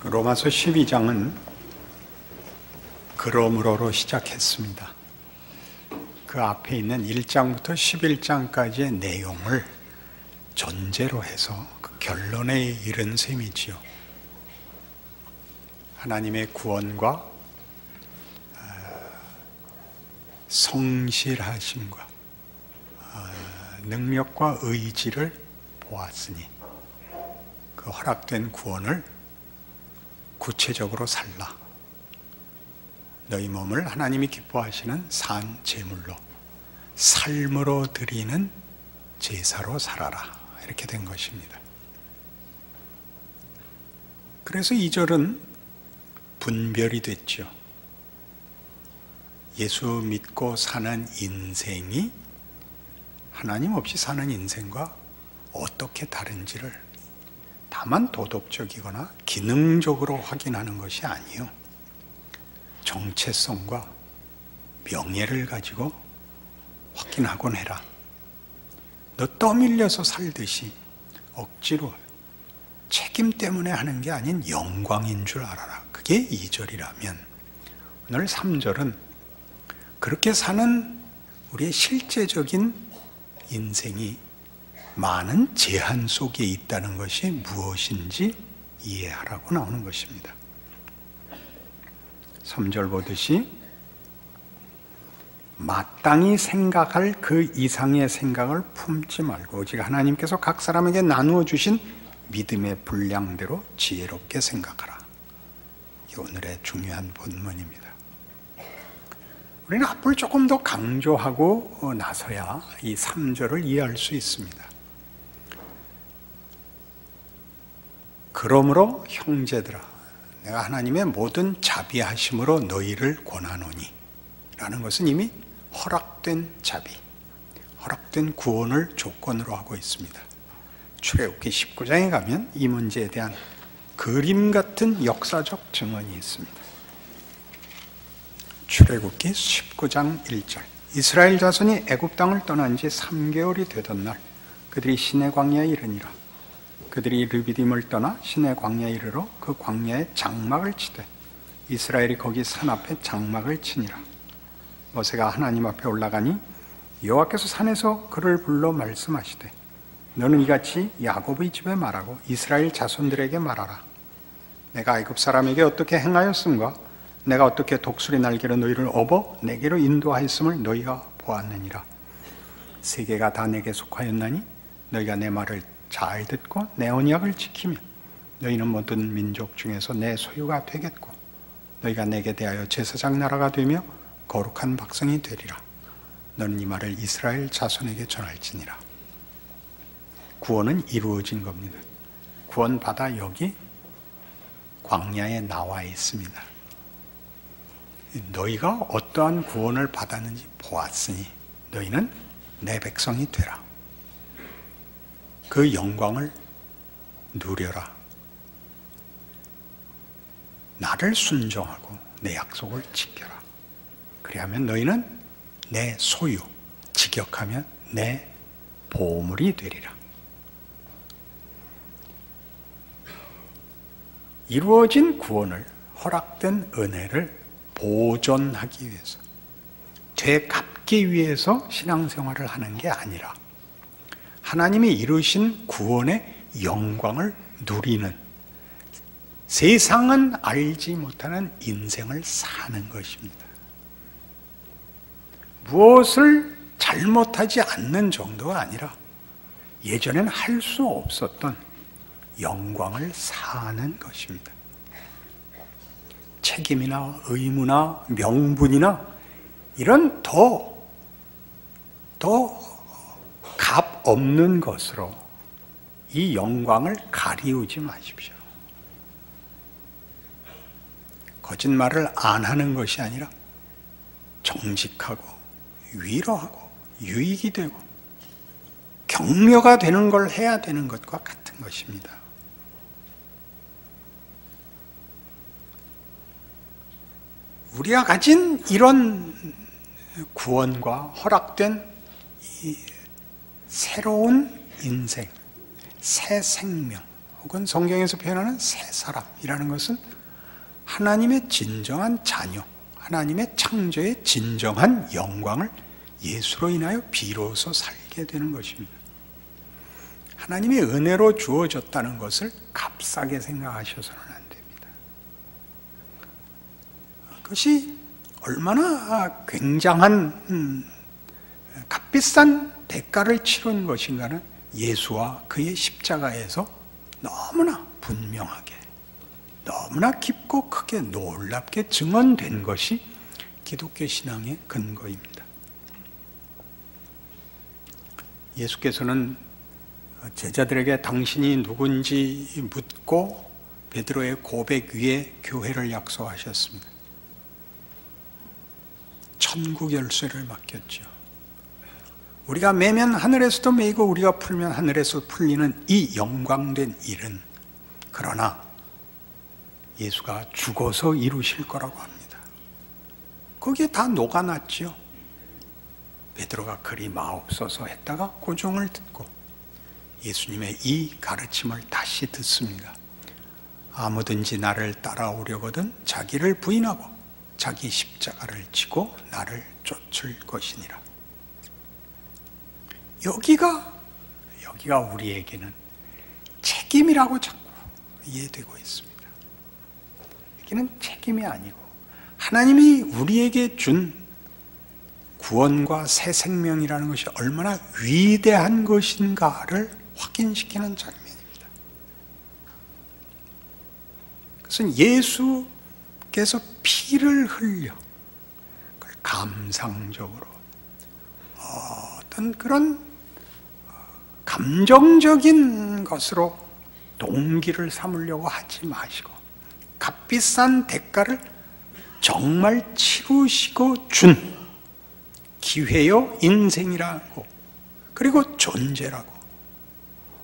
로마서 12장은 그러므로로 시작했습니다. 그 앞에 있는 1장부터 11장까지의 내용을 전제로 해서 그 결론에 이른 셈이지요. 하나님의 구원과 성실하심과 능력과 의지를 보았으니 그 허락된 구원을 구체적으로 살라. 너희 몸을 하나님이 기뻐하시는 산 제물로 삶으로 드리는 제사로 살아라. 이렇게 된 것입니다. 그래서 2절은 분별이 됐죠. 예수 믿고 사는 인생이 하나님 없이 사는 인생과 어떻게 다른지를 다만 도덕적이거나 기능적으로 확인하는 것이 아니요, 정체성과 명예를 가지고 확인하곤 해라. 너 떠밀려서 살듯이 억지로 책임 때문에 하는 게 아닌 영광인 줄 알아라. 그게 2절이라면 오늘 3절은 그렇게 사는 우리의 실제적인 인생이 많은 제한 속에 있다는 것이 무엇인지 이해하라고 나오는 것입니다. 3절 보듯이 마땅히 생각할 그 이상의 생각을 품지 말고 오직 하나님께서 각 사람에게 나누어 주신 믿음의 분량대로 지혜롭게 생각하라. 이게 오늘의 중요한 본문입니다. 우리는 앞을 조금 더 강조하고 나서야 이 3절을 이해할 수 있습니다. 그러므로 형제들아, 내가 하나님의 모든 자비하심으로 너희를 권하노니 라는 것은 이미 허락된 자비, 허락된 구원을 조건으로 하고 있습니다. 출애굽기 19장에 가면 이 문제에 대한 그림 같은 역사적 증언이 있습니다. 출애굽기 19장 1절, 이스라엘 자손이 애굽 땅을 떠난 지 3개월이 되던 날 그들이 시내 광야에 이르니라. 그들이 르비딤을 떠나 시내 광야에 이르러 그 광야에 장막을 치되 이스라엘이 거기 산 앞에 장막을 치니라. 모세가 하나님 앞에 올라가니 여호와께서 산에서 그를 불러 말씀하시되 너는 이같이 야곱의 집에 말하고 이스라엘 자손들에게 말하라. 내가 애굽 사람에게 어떻게 행하였음과 내가 어떻게 독수리 날개로 너희를 업어 내게로 인도하였음을 너희가 보았느니라. 세계가 다 내게 속하였나니 너희가 내 말을 잘 듣고 내 언약을 지키면 너희는 모든 민족 중에서 내 소유가 되겠고 너희가 내게 대하여 제사장 나라가 되며 거룩한 백성이 되리라. 너는 이 말을 이스라엘 자손에게 전할지니라. 구원은 이루어진 겁니다. 구원받아 여기 광야에 나와 있습니다. 너희가 어떠한 구원을 받았는지 보았으니 너희는 내 백성이 되라. 그 영광을 누려라. 나를 순종하고 내 약속을 지켜라. 그리하면 너희는 내 소유, 직역하면 내 보물이 되리라. 이루어진 구원을, 허락된 은혜를 보존하기 위해서, 되갚기 위해서 신앙생활을 하는 게 아니라 하나님이 이루신 구원의 영광을 누리는, 세상은 알지 못하는 인생을 사는 것입니다. 무엇을 잘못하지 않는 정도가 아니라 예전엔 할 수 없었던 영광을 사는 것입니다. 책임이나 의무나 명분이나 이런 더 값 없는 것으로 이 영광을 가리우지 마십시오. 거짓말을 안 하는 것이 아니라 정직하고 위로하고 유익이 되고 격려가 되는 걸 해야 되는 것과 같은 것입니다. 우리가 가진 이런 구원과 허락된 이 새로운 인생, 새 생명, 혹은 성경에서 표현하는 새 사람이라는 것은 하나님의 진정한 자녀, 하나님의 창조의 진정한 영광을 예수로 인하여 비로소 살게 되는 것입니다. 하나님의 은혜로 주어졌다는 것을 값싸게 생각하셔서는 안 됩니다. 그것이 얼마나 굉장한 값비싼 대가를 치른 것인가는 예수와 그의 십자가에서 너무나 분명하게, 너무나 깊고 크게 놀랍게 증언된 것이 기독교 신앙의 근거입니다. 예수께서는 제자들에게 당신이 누군지 묻고 베드로의 고백 위에 교회를 약속하셨습니다. 천국 열쇠를 맡겼죠. 우리가 매면 하늘에서도 매이고 우리가 풀면 하늘에서 풀리는 이 영광된 일은 그러나 예수가 죽어서 이루실 거라고 합니다. 거기에 다 녹아났죠. 베드로가 그리 마옵소서 했다가 고종을 듣고 예수님의 이 가르침을 다시 듣습니다. 아무든지 나를 따라오려거든 자기를 부인하고 자기 십자가를 지고 나를 쫓을 것이니라. 여기가 우리에게는 책임이라고 자꾸 이해되고 있습니다. 여기는 책임이 아니고 하나님이 우리에게 준 구원과 새 생명이라는 것이 얼마나 위대한 것인가를 확인시키는 장면입니다. 그것은 예수께서 피를 흘려 그걸 감상적으로 어떤 그런 감정적인 것으로 동기를 삼으려고 하지 마시고 값비싼 대가를 정말 치르시고 준 기회요 인생이라고 그리고 존재라고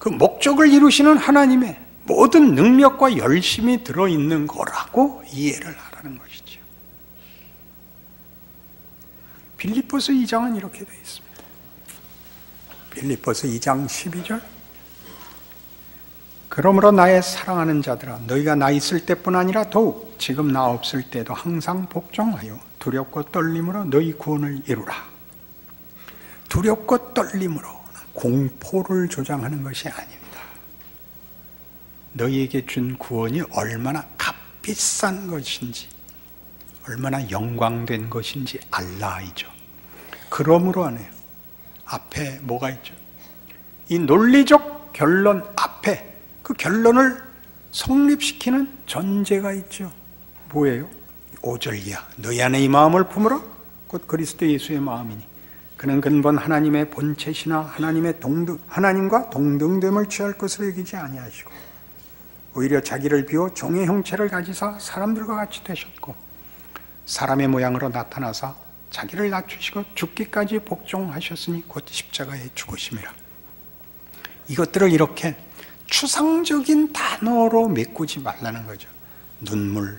그 목적을 이루시는 하나님의 모든 능력과 열심이 들어있는 거라고 이해를 하라는 것이죠. 빌립보서 2장은 이렇게 되어 있습니다. 빌립보서 2장 12절 그러므로 나의 사랑하는 자들아 너희가 나 있을 때뿐 아니라 더욱 지금 나 없을 때도 항상 복종하여 두렵고 떨림으로 너희 구원을 이루라. 두렵고 떨림으로 공포를 조장하는 것이 아닙니다. 너희에게 준 구원이 얼마나 값비싼 것인지 얼마나 영광된 것인지 알라이죠. 그러므로 하네요. 앞에 뭐가 있죠? 이 논리적 결론 앞에 그 결론을 성립시키는 전제가 있죠. 뭐예요? 5절 이하 너희 안에 이 마음을 품으라 곧 그리스도 예수의 마음이니 그는 근본 하나님의 본체시나 하나님과 동등됨을 취할 것으로 여기지 아니하시고 오히려 자기를 비워 종의 형체를 가지사 사람들과 같이 되셨고 사람의 모양으로 나타나사 자기를 낮추시고 죽기까지 복종하셨으니 곧 십자가에 죽으심이라. 이것들을 이렇게 추상적인 단어로 메꾸지 말라는 거죠. 눈물,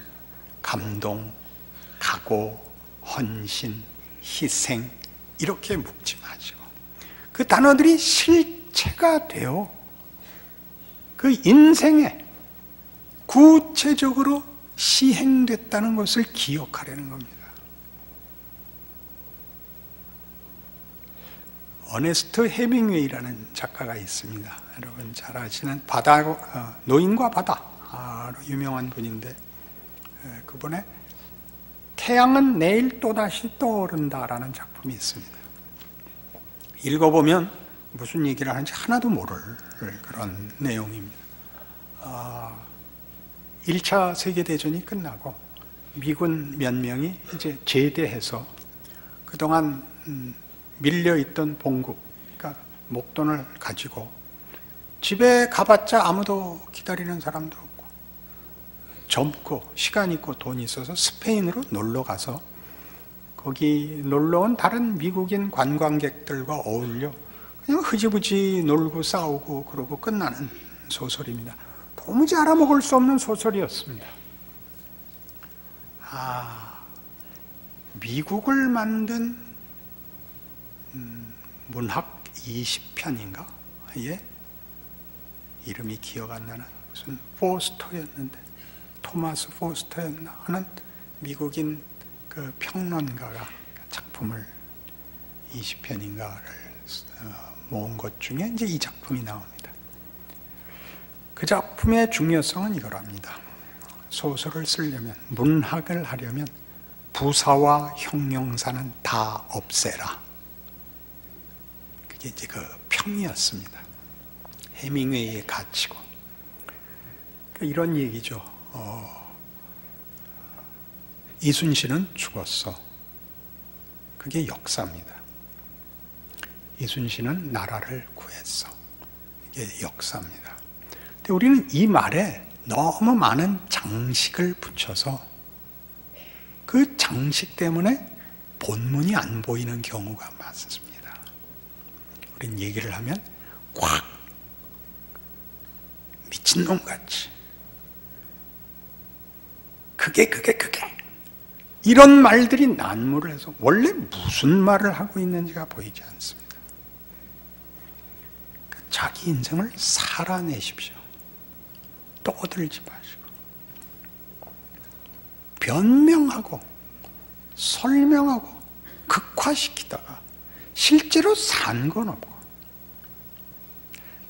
감동, 각오, 헌신, 희생 이렇게 묵지 마시고 그 단어들이 실체가 되어 그 인생에 구체적으로 시행됐다는 것을 기억하려는 겁니다. 어네스트 헤밍웨이라는 작가가 있습니다. 여러분 잘 아시는 노인과 바다로 유명한 분인데 그분의 태양은 내일 또다시 떠오른다라는 작품이 있습니다. 읽어보면 무슨 얘기를 하는지 하나도 모를 그런 내용입니다. 1차 세계대전이 끝나고 미군 몇 명이 이제 제대해서 그동안 밀려있던 봉국, 그러니까 목돈을 가지고 집에 가봤자 아무도 기다리는 사람도 없고 젊고 시간 있고 돈이 있어서 스페인으로 놀러 가서 거기 놀러온 다른 미국인 관광객들과 어울려 그냥 흐지부지 놀고 싸우고 그러고 끝나는 소설입니다. 도무지 알아먹을 수 없는 소설이었습니다. 미국을 만든 문학 20편인가? 예? 이름이 기억 안 나는 무슨 포스터였는데, 토마스 포스터였나 하는 미국인 그 평론가가 작품을 20편인가를 모은 것 중에 이제 이 작품이 나옵니다. 그 작품의 중요성은 이거랍니다. 소설을 쓰려면, 문학을 하려면 부사와 형용사는 다 없애라. 그게 이제 그 평이었습니다. 해밍웨이의 가치고. 이런 얘기죠. 이순신은 죽었어. 그게 역사입니다. 이순신은 나라를 구했어. 이게 역사입니다. 근데 우리는 이 말에 너무 많은 장식을 붙여서 그 장식 때문에 본문이 안 보이는 경우가 많습니다. 우린 얘기를 하면 꽉 미친놈같이 그게 이런 말들이 난무를 해서 원래 무슨 말을 하고 있는지가 보이지 않습니다. 자기 인생을 살아내십시오. 떠들지 마시고 변명하고 설명하고 극화시키다가 실제로 산 건 없고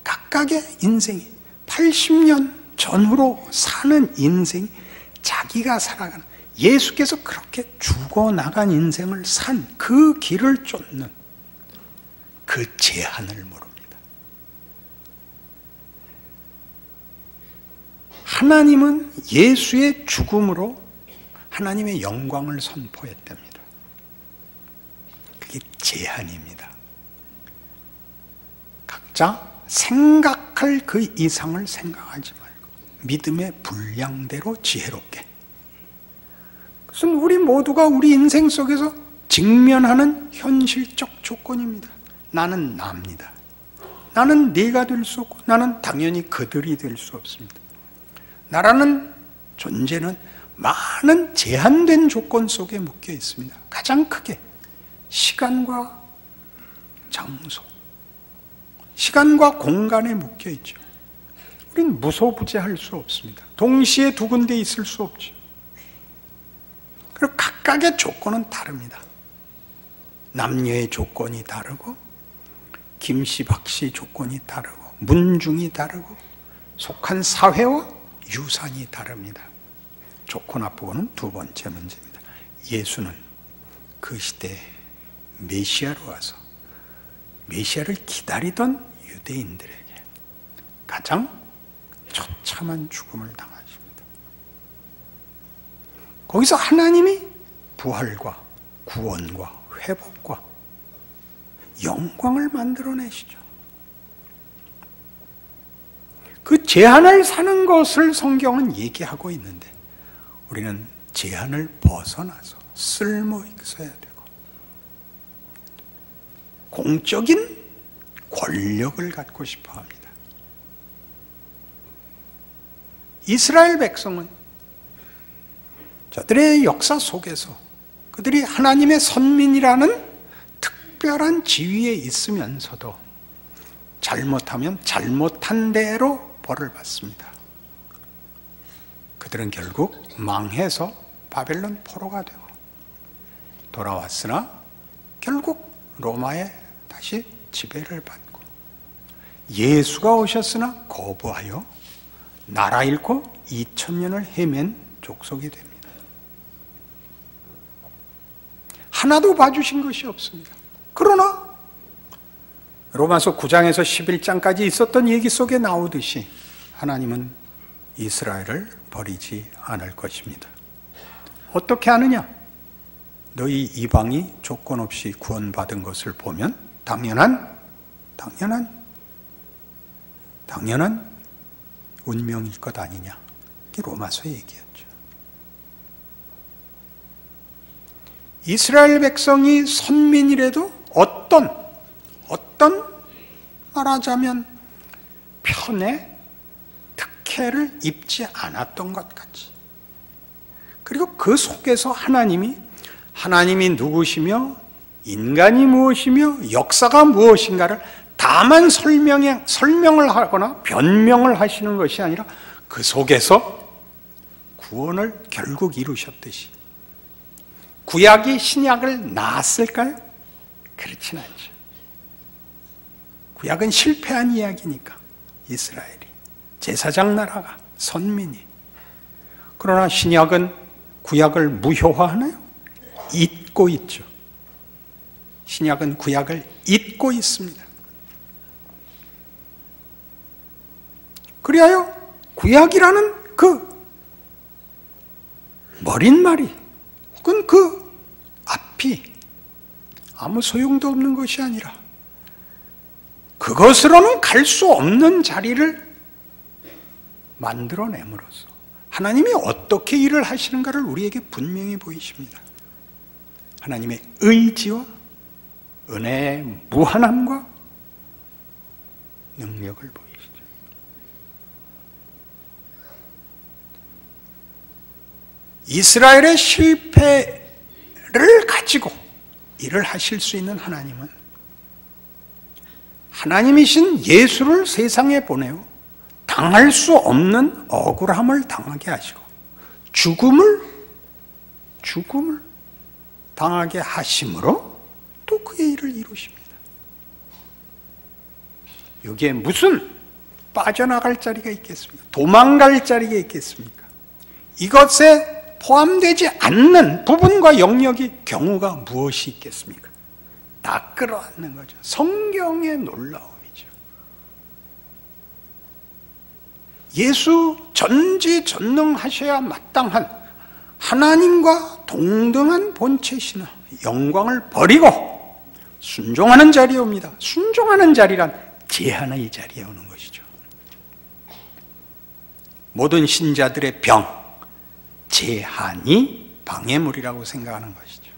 각각의 인생이 80년 전후로 사는 인생이 자기가 살아가는, 예수께서 그렇게 죽어나간 인생을 산 그 길을 쫓는 그 제한을 모릅니다. 하나님은 예수의 죽음으로 하나님의 영광을 선포했답니다. 그게 제한입니다. 각자 생각할 그 이상을 생각하지 말고 믿음의 분량대로 지혜롭게. 그것은 우리 모두가 우리 인생 속에서 직면하는 현실적 조건입니다. 나는 나입니다. 나는 네가 될 수 없고 나는 당연히 그들이 될 수 없습니다. 나라는 존재는 많은 제한된 조건 속에 묶여 있습니다. 가장 크게 시간과 장소, 시간과 공간에 묶여 있죠. 우린 무소부재할 수 없습니다. 동시에 두 군데 있을 수 없죠. 그리고 각각의 조건은 다릅니다. 남녀의 조건이 다르고 김씨, 박씨 조건이 다르고 문중이 다르고 속한 사회와 유산이 다릅니다. 좋고 나쁘고는 두 번째 문제입니다. 예수는 그 시대에 메시아로 와서 메시아를 기다리던 유대인들에게 가장 처참한 죽음을 당하십니다. 거기서 하나님이 부활과 구원과 회복과 영광을 만들어내시죠. 그 제한을 사는 것을 성경은 얘기하고 있는데 우리는 제한을 벗어나서 쓸모 있어야 되고 공적인 권력을 갖고 싶어 합니다. 이스라엘 백성은 저들의 역사 속에서 그들이 하나님의 선민이라는 특별한 지위에 있으면서도 잘못하면 잘못한 대로 벌을 받습니다. 그들은 결국 망해서 바벨론 포로가 되고 돌아왔으나 결국 로마에 다시 지배를 받고 예수가 오셨으나 거부하여 나라 잃고 2000년을 헤맨 족속이 됩니다. 하나도 봐주신 것이 없습니다. 그러나 로마서 9장에서 11장까지 있었던 얘기 속에 나오듯이 하나님은 이스라엘을 버리지 않을 것입니다. 어떻게 하느냐? 너희 이방이 조건 없이 구원받은 것을 보면 당연한 운명일 것 아니냐. 이게 로마서 얘기였죠. 이스라엘 백성이 선민이라도 어떤 말하자면 편에 특혜를 입지 않았던 것 같이, 그리고 그 속에서 하나님이 누구시며 인간이 무엇이며 역사가 무엇인가를 다만 설명을 하거나 변명을 하시는 것이 아니라 그 속에서 구원을 결국 이루셨듯이 구약이 신약을 낳았을까요? 그렇진 않죠. 구약은 실패한 이야기니까 이스라엘이, 제사장 나라가, 선민이. 그러나 신약은 구약을 무효화하나요? 잊고 있죠. 신약은 구약을 잊고 있습니다. 그리하여 구약이라는 그 머릿말이 혹은 그 앞이 아무 소용도 없는 것이 아니라 그것으로는 갈 수 없는 자리를 만들어냄으로써 하나님이 어떻게 일을 하시는가를 우리에게 분명히 보이십니다. 하나님의 의지와 은혜의 무한함과 능력을 보이시죠. 이스라엘의 실패를 가지고 일을 하실 수 있는 하나님은 하나님이신 예수를 세상에 보내어 당할 수 없는 억울함을 당하게 하시고 죽음을 당하게 하심으로 또 그의 일을 이루십니다. 여기에 무슨 빠져나갈 자리가 있겠습니까? 도망갈 자리가 있겠습니까? 이것에 포함되지 않는 부분과 영역이 경우가 무엇이 있겠습니까? 다 끌어안는 거죠. 성경의 놀라움이죠. 예수 전지전능하셔야 마땅한 하나님과 동등한 본체시나 영광을 버리고 순종하는 자리에 옵니다. 순종하는 자리란 제한의 자리에 오는 것이죠. 모든 신자들의 병, 제한이 방해물이라고 생각하는 것이죠.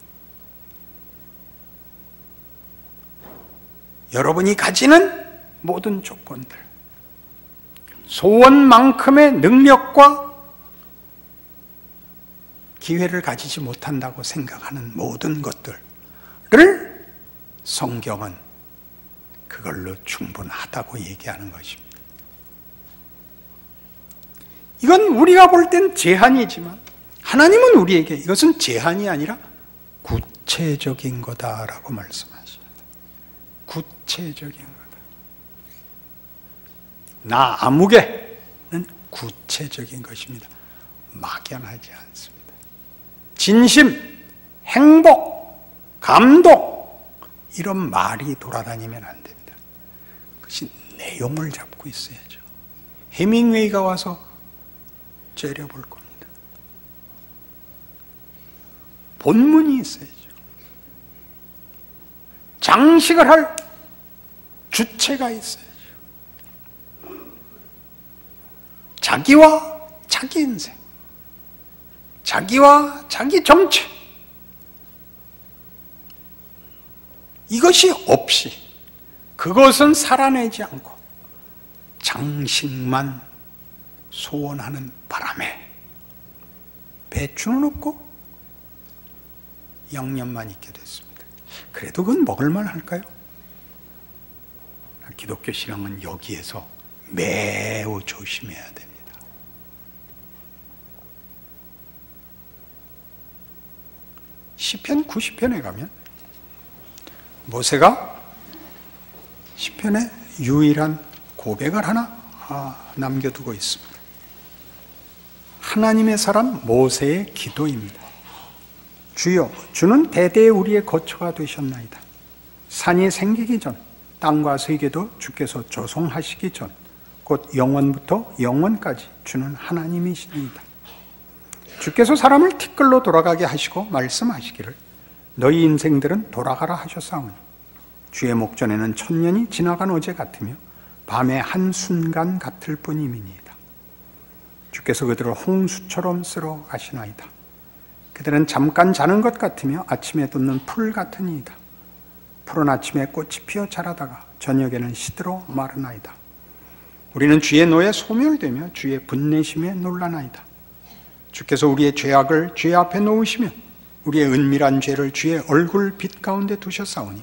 여러분이 가지는 모든 조건들, 소원만큼의 능력과 기회를 가지지 못한다고 생각하는 모든 것들을 성경은 그걸로 충분하다고 얘기하는 것입니다. 이건 우리가 볼 땐 제한이지만 하나님은 우리에게 이것은 제한이 아니라 구체적인 거다라고 말씀하십니다. 구체적인 거다. 나 아무개는 구체적인 것입니다. 막연하지 않습니다. 진심, 행복, 감동 이런 말이 돌아다니면 안 됩니다. 그것이 내용을 잡고 있어야죠. 해밍웨이가 와서 째려볼 겁니다. 본문이 있어야죠. 장식을 할 주체가 있어야죠. 자기와 자기 인생, 자기와 자기 정체, 이것이 없이 그것은 살아내지 않고 장식만 소원하는 바람에 배추는 없고 양념만 있게 됐습니다. 그래도 그건 먹을만 할까요? 기독교 신앙은 여기에서 매우 조심해야 됩니다. 시편 90편에 가면 모세가 시편의 유일한 고백을 하나 남겨두고 있습니다. 하나님의 사람 모세의 기도입니다. 주여, 주는 대대에 우리의 거처가 되셨나이다. 산이 생기기 전, 땅과 세계도 주께서 조성하시기 전, 곧 영원부터 영원까지 주는 하나님이시니이다. 주께서 사람을 티끌로 돌아가게 하시고 말씀하시기를 너희 인생들은 돌아가라 하셨사오니 주의 목전에는 천년이 지나간 어제 같으며 밤의 한순간 같을 뿐임이니이다. 주께서 그들을 홍수처럼 쓸어 가시나이다. 그들은 잠깐 자는 것 같으며 아침에 돋는 풀 같으니이다. 푸른 아침에 꽃이 피어 자라다가 저녁에는 시들어 마르나이다. 우리는 주의 노에 소멸되며 주의 분내심에 놀라나이다. 주께서 우리의 죄악을 주의 앞에 놓으시며 우리의 은밀한 죄를 주의 얼굴 빛 가운데 두셨사오니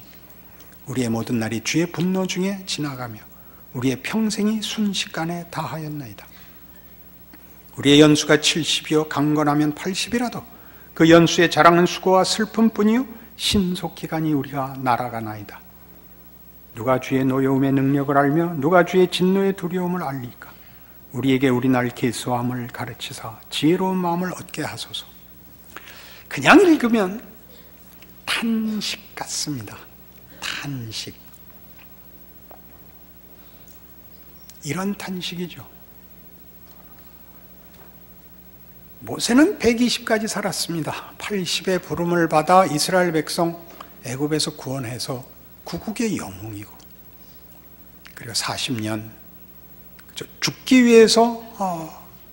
우리의 모든 날이 주의 분노 중에 지나가며 우리의 평생이 순식간에 다하였나이다. 우리의 연수가 70이요 강건하면 80이라도 그 연수의 자랑은 수고와 슬픔뿐이요 신속기간이 우리가 날아가나이다. 누가 주의 노여움의 능력을 알며 누가 주의 진노의 두려움을 알리까? 우리에게 우리 날 계수함을 가르치사 지혜로운 마음을 얻게 하소서. 그냥 읽으면 탄식 같습니다. 탄식. 이런 탄식이죠. 모세는 120까지 살았습니다. 80의 부름을 받아 이스라엘 백성 애굽에서 구원해서 구국의 영웅이고, 그리고 40년 죽기 위해서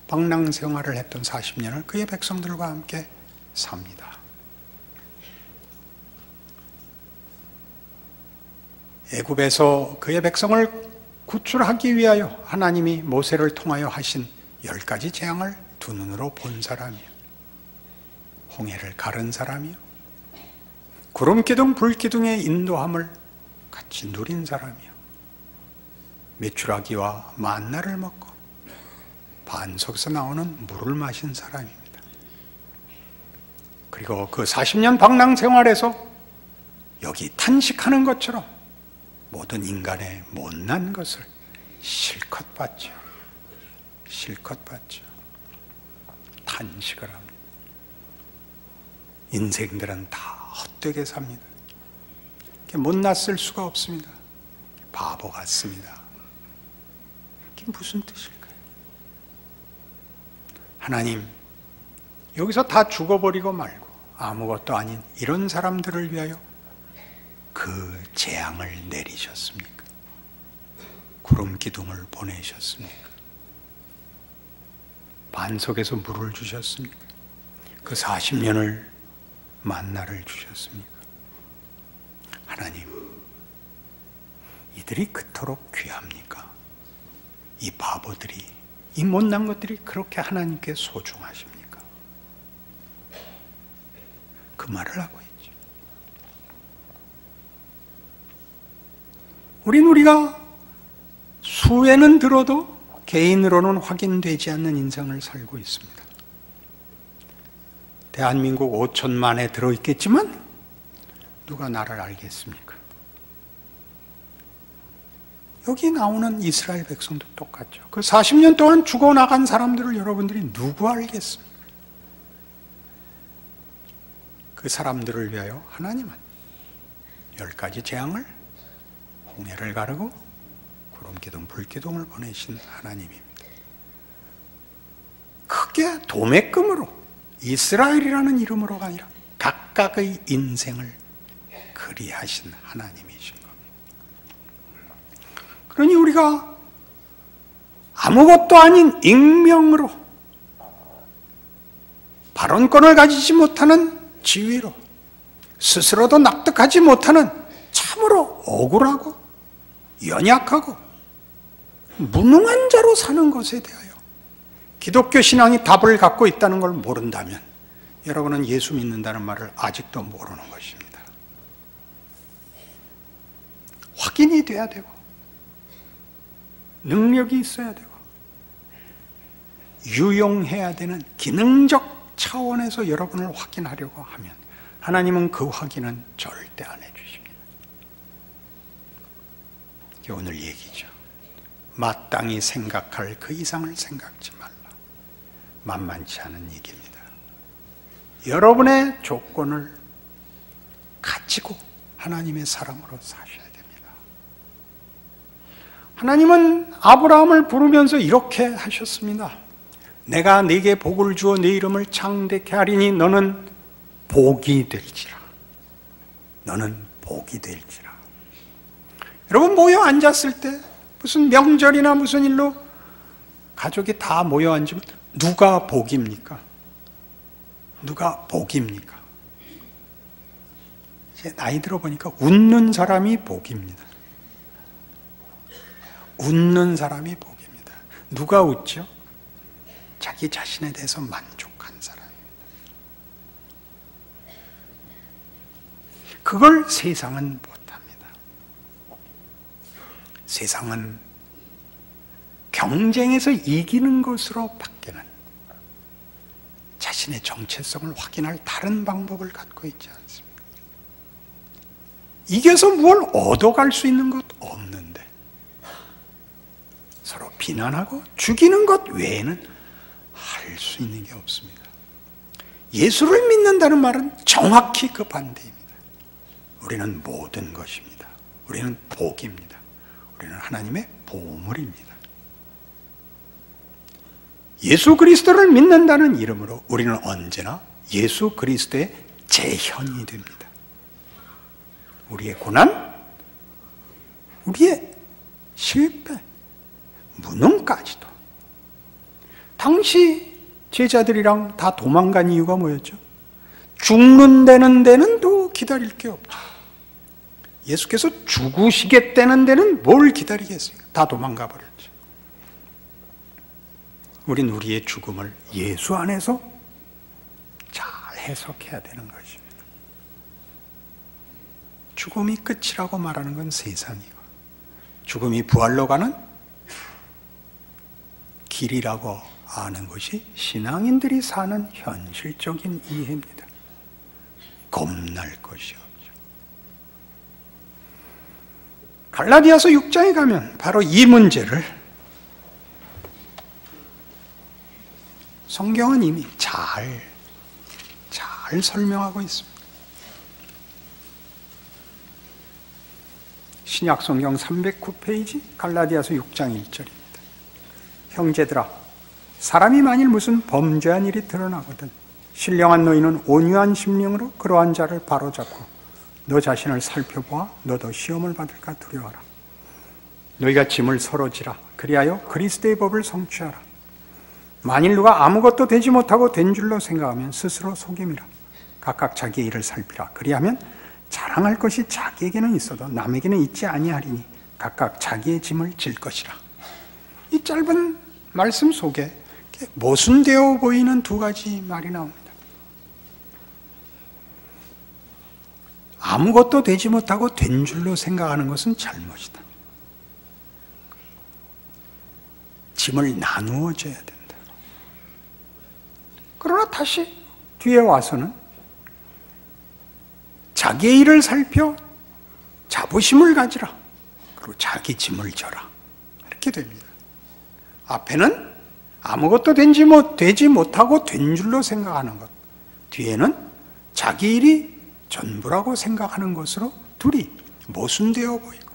방랑 생활을 했던 40년을 그의 백성들과 함께 삽니다. 애굽에서 그의 백성을 구출하기 위하여 하나님이 모세를 통하여 하신 10가지 재앙을 두 눈으로 본 사람이요, 홍해를 가른 사람이요, 구름기둥 불기둥의 인도함을 같이 누린 사람이요, 메추라기와 만나를 먹고 반석에서 나오는 물을 마신 사람입니다. 그리고 그 40년 방랑 생활에서 여기 탄식하는 것처럼 모든 인간의 못난 것을 실컷 봤죠. 실컷 봤죠. 탄식을 합니다. 인생들은 다 헛되게 삽니다. 못났을 수가 없습니다. 바보 같습니다. 이게 무슨 뜻일까요? 하나님, 여기서 다 죽어버리고 말고 아무것도 아닌 이런 사람들을 위하여 그 재앙을 내리셨습니까? 구름 기둥을 보내셨습니까? 반석에서 물을 주셨습니까? 그 40년을 만나를 주셨습니까? 하나님, 이들이 그토록 귀합니까? 이 바보들이, 이 못난 것들이 그렇게 하나님께 소중하십니까? 그 말을 하고 있죠. 우리가 수에는 들어도 개인으로는 확인되지 않는 인생을 살고 있습니다. 대한민국 5천만에 들어있겠지만 누가 나를 알겠습니까? 여기 나오는 이스라엘 백성도 똑같죠. 그 40년 동안 죽어나간 사람들을 여러분들이 누구 알겠습니까? 그 사람들을 위하여 하나님은 10가지 재앙을, 홍해를 가르고 구름기둥 불기둥을 보내신 하나님입니다. 크게 도매금으로, 이스라엘이라는 이름으로가 아니라 각각의 인생을 그리하신 하나님이신 겁니다. 그러니 우리가 아무것도 아닌 익명으로, 발언권을 가지지 못하는 지위로, 스스로도 납득하지 못하는 참으로 억울하고 연약하고 무능한 자로 사는 것에 대하여 기독교 신앙이 답을 갖고 있다는 걸 모른다면 여러분은 예수 믿는다는 말을 아직도 모르는 것입니다. 확인이 돼야 되고 능력이 있어야 되고 유용해야 되는 기능적 차원에서 여러분을 확인하려고 하면 하나님은 그 확인은 절대 안 해주십니다. 이게 오늘 얘기죠. 마땅히 생각할 그 이상을 생각지 말라. 만만치 않은 얘기입니다. 여러분의 조건을 가지고 하나님의 사람으로 사셔야 됩니다. 하나님은 아브라함을 부르면서 이렇게 하셨습니다. 내가 네게 복을 주어 네 이름을 창대케 하리니 너는 복이 될지라. 너는 복이 될지라. 여러분 모여 앉았을 때 무슨 명절이나 무슨 일로 가족이 다 모여 앉으면 누가 복입니까? 누가 복입니까? 이제 나이 들어보니까 웃는 사람이 복입니다. 웃는 사람이 복입니다. 누가 웃죠? 자기 자신에 대해서 만족한 사람입니다. 그걸 세상은 못합니다. 세상은 경쟁에서 이기는 것으로 바뀌는 자신의 정체성을 확인할 다른 방법을 갖고 있지 않습니다. 이겨서 뭘 얻어갈 수 있는 것 없는데 서로 비난하고 죽이는 것 외에는 할 수 있는 게 없습니다. 예수를 믿는다는 말은 정확히 그 반대입니다. 우리는 모든 것입니다. 우리는 복입니다. 우리는 하나님의 보물입니다. 예수 그리스도를 믿는다는 이름으로 우리는 언제나 예수 그리스도의 재현이 됩니다. 우리의 고난, 우리의 실패, 무능까지도. 당시 제자들이랑 다 도망간 이유가 뭐였죠? 죽는다는 데는 또 기다릴 게 없죠. 예수께서 죽으시겠다는 데는 뭘 기다리겠어요? 다 도망가 버렸죠. 우린 우리의 죽음을 예수 안에서 잘 해석해야 되는 것입니다. 죽음이 끝이라고 말하는 건 세상이고, 죽음이 부활로 가는 길이라고 아는 것이 신앙인들이 사는 현실적인 이해입니다. 겁날 것이 없죠. 갈라디아서 6장에 가면 바로 이 문제를 성경은 이미 잘 설명하고 있습니다. 신약 성경 309페이지 갈라디아서 6장 1절입니다. 형제들아, 사람이 만일 무슨 범죄한 일이 드러나거든 신령한 너희는 온유한 심령으로 그러한 자를 바로잡고 너 자신을 살펴보아 너도 시험을 받을까 두려워하라. 너희가 짐을 서로 지라. 그리하여 그리스도의 법을 성취하라. 만일 누가 아무것도 되지 못하고 된 줄로 생각하면 스스로 속임이라. 각각 자기의 일을 살피라. 그리하면 자랑할 것이 자기에게는 있어도 남에게는 있지 아니하리니 각각 자기의 짐을 질 것이라. 이 짧은 말씀 속에 모순되어 보이는 두 가지 말이 나옵니다. 아무것도 되지 못하고 된 줄로 생각하는 것은 잘못이다. 짐을 나누어줘야 된다. 그러나 다시 뒤에 와서는 자기의 일을 살펴 자부심을 가지라. 그리고 자기 짐을 져라. 이렇게 됩니다. 앞에는 아무것도 되지 못하고 된 줄로 생각하는 것, 뒤에는 자기 일이 전부라고 생각하는 것으로 둘이 모순되어 보이고,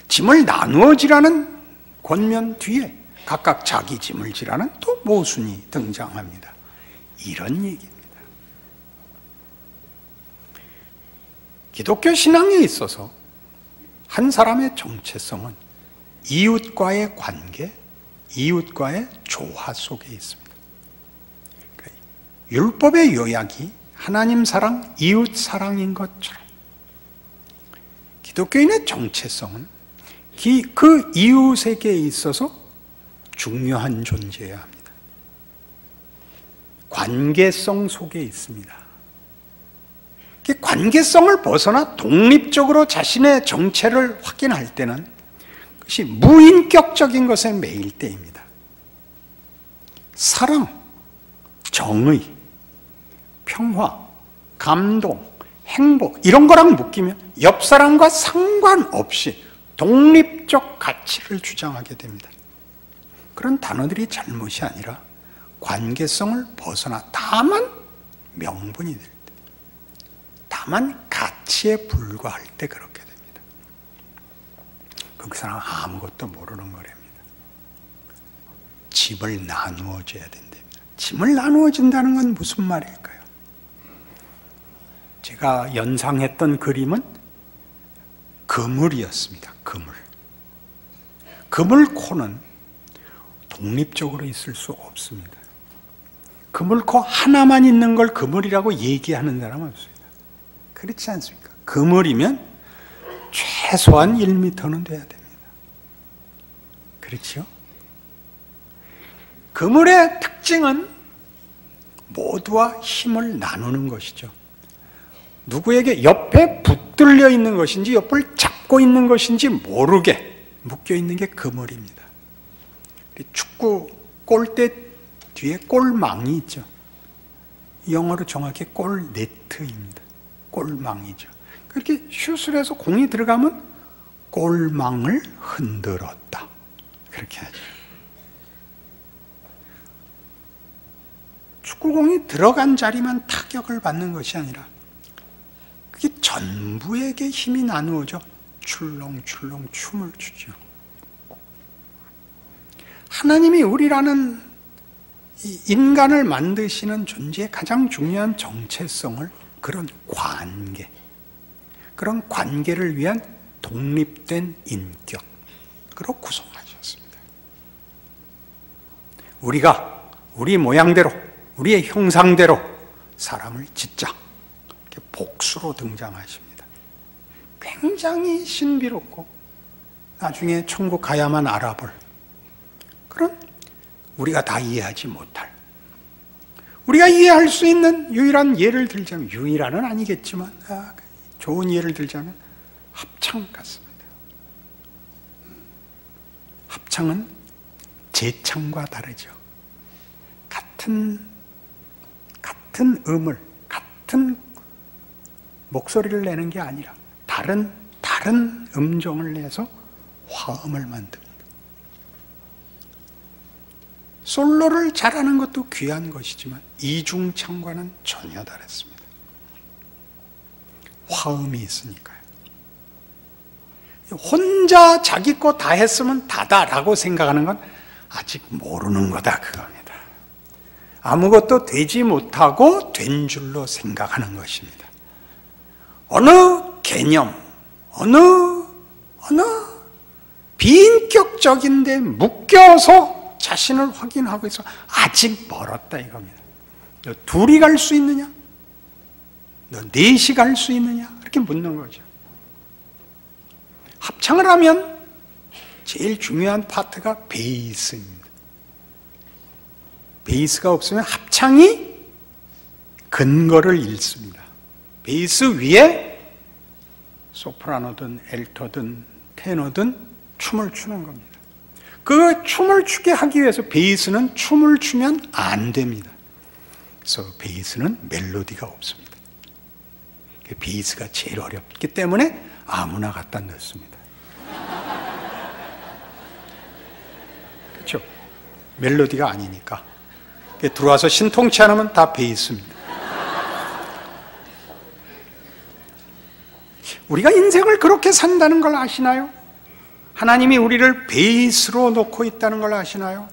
짐을 나누어지라는 권면 뒤에 각각 자기 짐을 지라는 또 모순이 등장합니다. 이런 얘기입니다. 기독교 신앙에 있어서 한 사람의 정체성은 이웃과의 관계, 이웃과의 조화 속에 있습니다. 율법의 요약이 하나님 사랑, 이웃 사랑인 것처럼 기독교인의 정체성은 그 이웃에게 있어서 중요한 존재여야 합니다. 관계성 속에 있습니다. 관계성을 벗어나 독립적으로 자신의 정체를 확인할 때는 그것이 무인격적인 것에 매일 때입니다. 사랑, 정의, 평화, 감동, 행복 이런 거랑 묶이면 옆 사람과 상관없이 독립적 가치를 주장하게 됩니다. 그런 단어들이 잘못이 아니라 관계성을 벗어나 다만 명분이 될 때, 다만 가치에 불과할 때 그렇게 됩니다. 그 사람은 아무것도 모르는 거랍니다. 짐을 나누어줘야 된답니다. 짐을 나누어준다는 건 무슨 말일까요? 제가 연상했던 그림은 그물이었습니다. 그물코는 독립적으로 있을 수 없습니다. 그물코 하나만 있는 걸 그물이라고 얘기하는 사람은 없습니다. 그렇지 않습니까? 그물이면 최소한 1m는 돼야 됩니다. 그렇죠? 그물의 특징은 모두와 힘을 나누는 것이죠. 누구에게 옆에 붙들려 있는 것인지 옆을 잡고 있는 것인지 모르게 묶여 있는 게 그물입니다. 축구 골대 뒤에 골망이 있죠. 영어로 정확히 골네트입니다. 골망이죠. 그렇게 슛을 해서 공이 들어가면 골망을 흔들었다. 그렇게 하죠. 축구공이 들어간 자리만 타격을 받는 것이 아니라 그게 전부에게 힘이 나누어져 출렁출렁 춤을 추죠. 하나님이 우리라는 이 인간을 만드시는 존재의 가장 중요한 정체성을 그런 관계를 위한 독립된 인격으로 구성하셨습니다. 우리가 우리 모양대로, 우리의 형상대로 사람을 짓자. 이렇게 복수로 등장하십니다. 굉장히 신비롭고 나중에 천국 가야만 알아볼 그런 우리가 다 이해하지 못할, 우리가 이해할 수 있는 유일한 예를 들자면, 유일한은 아니겠지만 좋은 예를 들자면 합창 같습니다. 합창은 재창과 다르죠. 같은 음을, 같은 목소리를 내는 게 아니라 다른 음정을 내서 화음을 만듭니다. 솔로를 잘하는 것도 귀한 것이지만 이중창과는 전혀 다릅니다. 화음이 있으니까요. 혼자 자기 거 다 했으면 다다라고 생각하는 건 아직 모르는 거다 그겁니다. 아무것도 되지 못하고 된 줄로 생각하는 것입니다. 어느 개념, 어느 비인격적인데 묶여서 자신을 확인하고 있어 아직 멀었다 이겁니다. 너 둘이 갈 수 있느냐? 너 넷이 갈 수 있느냐? 이렇게 묻는 거죠. 합창을 하면 제일 중요한 파트가 베이스입니다. 베이스가 없으면 합창이 근거를 잃습니다. 베이스 위에 소프라노든 엘토든 테너든 춤을 추는 겁니다. 그 춤을 추게 하기 위해서 베이스는 춤을 추면 안 됩니다. 그래서 베이스는 멜로디가 없습니다. 베이스가 제일 어렵기 때문에 아무나 갖다 넣습니다. 그렇죠? 멜로디가 아니니까. 들어와서 신통치 않으면 다 베이스입니다. 우리가 인생을 그렇게 산다는 걸 아시나요? 하나님이 우리를 베이스로 놓고 있다는 걸 아시나요?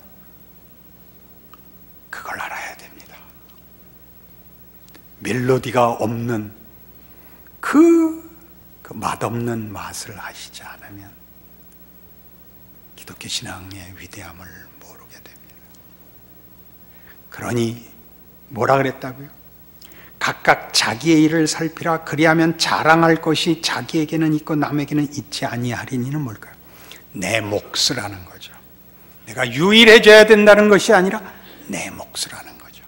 그걸 알아야 됩니다. 멜로디가 없는 그 맛없는 맛을 아시지 않으면 기독교 신앙의 위대함을 모르게 됩니다. 그러니 뭐라 그랬다고요? 각각 자기의 일을 살피라. 그리하면 자랑할 것이 자기에게는 있고 남에게는 있지 아니하리니는 뭘까요? 내 몫을 하는 거죠. 내가 유일해져야 된다는 것이 아니라 내 몫을 하는 거죠.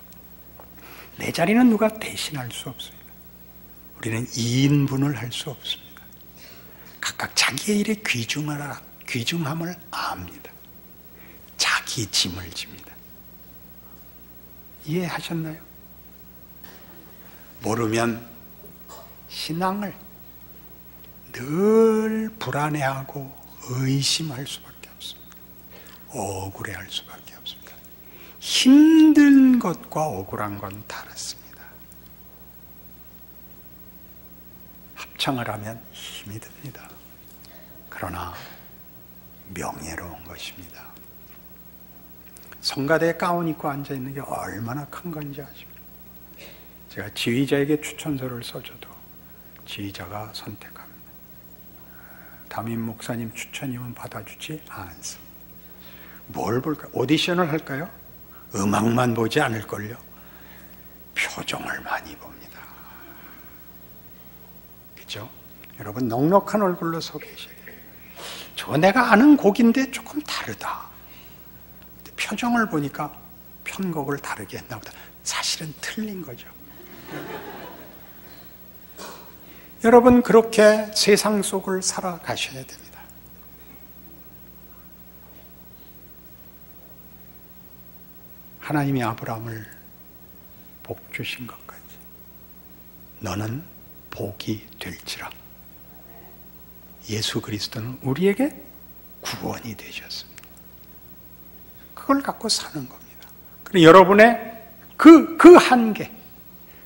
내 자리는 누가 대신할 수 없습니다. 우리는 2인분을 할 수 없습니다. 각각 자기의 일에 귀중함을 압니다. 자기 짐을 집니다. 이해하셨나요? 모르면 신앙을 늘 불안해하고 의심할 수밖에 없습니다. 억울해할 수밖에 없습니다. 힘든 것과 억울한 건 다릅니다. 합창을 하면 힘이 듭니다. 그러나 명예로운 것입니다. 성가대에 가운 입고 앉아있는 게 얼마나 큰 건지 아십니까? 제가 지휘자에게 추천서를 써줘도 지휘자가 선택합니다. 담임 목사님 추천이면 받아주지 않습니다. 뭘 볼까요? 오디션을 할까요? 음악만 보지 않을걸요? 표정을 많이 봅니다. 그죠? 여러분 넉넉한 얼굴로 서 계셔요. 저 내가 아는 곡인데 조금 다르다. 표정을 보니까 편곡을 다르게 했나 보다. 사실은 틀린 거죠. 여러분 그렇게 세상 속을 살아가셔야 됩니다. 하나님이 아브라함을 복 주신 것까지 너는 복이 될지라. 예수 그리스도는 우리에게 구원이 되셨습니다. 그걸 갖고 사는 겁니다. 그리고 여러분의 그 한계,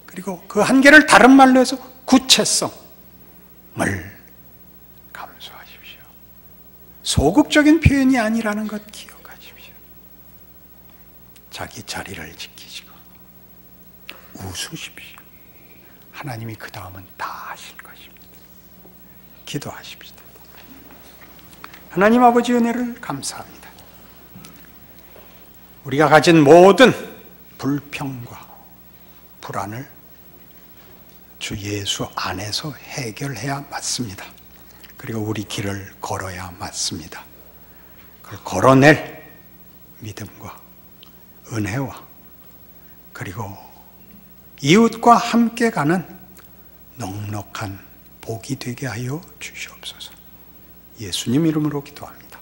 그리고 그 한계를 다른 말로 해서 구체성을 감수하십시오. 소극적인 표현이 아니라는 것 기억하십시오. 자기 자리를 지키시고 웃으십시오. 하나님이 그 다음은 다 하실 것입니다. 기도하십시다. 하나님 아버지 은혜를 감사합니다. 우리가 가진 모든 불평과 불안을 주 예수 안에서 해결해야 맞습니다. 그리고 우리 길을 걸어야 맞습니다. 그걸 걸어낼 믿음과 은혜와 그리고 이웃과 함께 가는 넉넉한 복이 되게 하여 주시옵소서. 예수님 이름으로 기도합니다.